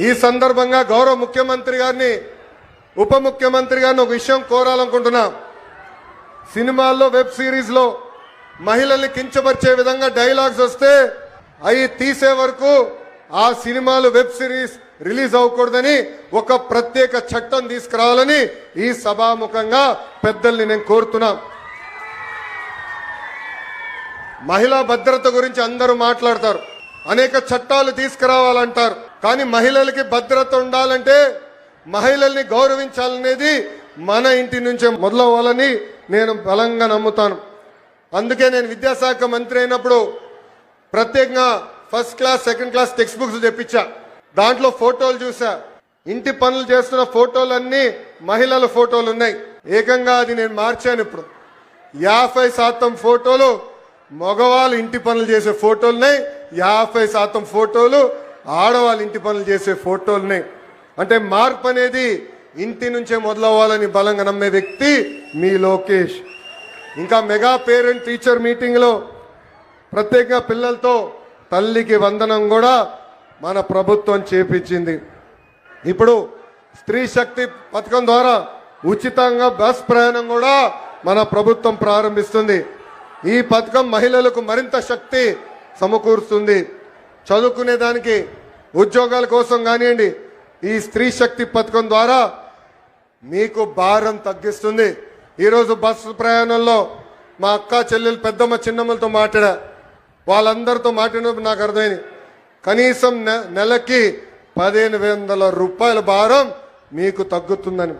ఈ సందర్భంగా గౌరవ ముఖ్యమంత్రి గారిని ఉప ముఖ్యమంత్రి గారిని ఒక విషయం కోరాలనుకుంటున్నా. సినిమాల్లో వెబ్ సిరీస్ లో మహిళల్ని కించపరిచే విధంగా డైలాగ్స్ వస్తే అవి తీసే వరకు ఆ సినిమాలు వెబ్ సిరీస్ రిలీజ్ అవ్వకూడదని ఒక ప్రత్యేక చట్టం తీసుకురావాలని ఈ సభాముఖంగా పెద్దల్ని నేను కోరుతున్నా. మహిళా భద్రత గురించి అందరూ మాట్లాడతారు, అనేక చట్టాలు తీసుకురావాలంటారు. కానీ మహిళలకి భద్రత ఉండాలంటే మహిళల్ని గౌరవించాలనేది మన ఇంటి నుంచే మొదలవ్వాలని నేను బలంగా నమ్ముతాను. అందుకే నేను విద్యాశాఖ మంత్రి అయినప్పుడు ప్రత్యేకంగా first class second class text books తెప్పించా. దాంట్లో ఫోటోలు చూసా. ఇంటి పనులు చేస్తున్న ఫోటోలన్నీ మహిళల ఫోటోలు ఉన్నాయి. ఏకంగా అది నేను మార్చాను. ఇప్పుడు 50% ఫోటోలు మగవాళ్ళు ఇంటి పనులు చేసే ఫోటోలున్నాయి, 50% ఫోటోలు ఆడవాళ్ళు ఇంటి పనులు చేసే ఫోటోలున్నాయి. అంటే మార్పు అనేది ఇంటి నుంచే మొదలవ్వాలని బలంగా నమ్మే వ్యక్తి మీ లోకేష్. ఇంకా మెగా పేరెంట్ టీచర్ మీటింగ్ లో ప్రత్యేకంగా పిల్లలతో తల్లికి వందనం కూడా మన ప్రభుత్వం చేపించింది. ఇప్పుడు స్త్రీ శక్తి పథకం ద్వారా ఉచితంగా బస్ ప్రయాణం కూడా మన ప్రభుత్వం ప్రారంభిస్తుంది. ఈ పథకం మహిళలకు మరింత శక్తి సమకూరుస్తుంది. చదువుకునే దానికి ఉద్యోగాల కోసం కానివ్వండి, ఈ స్త్రీ శక్తి పథకం ద్వారా మీకు భారం తగ్గిస్తుంది. ఈరోజు బస్సు ప్రయాణంలో మా అక్క చెల్లెలు పెద్దమ్మ చిన్నమ్మలతో మాట్లాడా. వాళ్ళందరితో మాట్లాడినప్పుడు నాకు అర్థమైంది, కనీసం నెలకి 1500 రూపాయల భారం మీకు తగ్గుతుందని.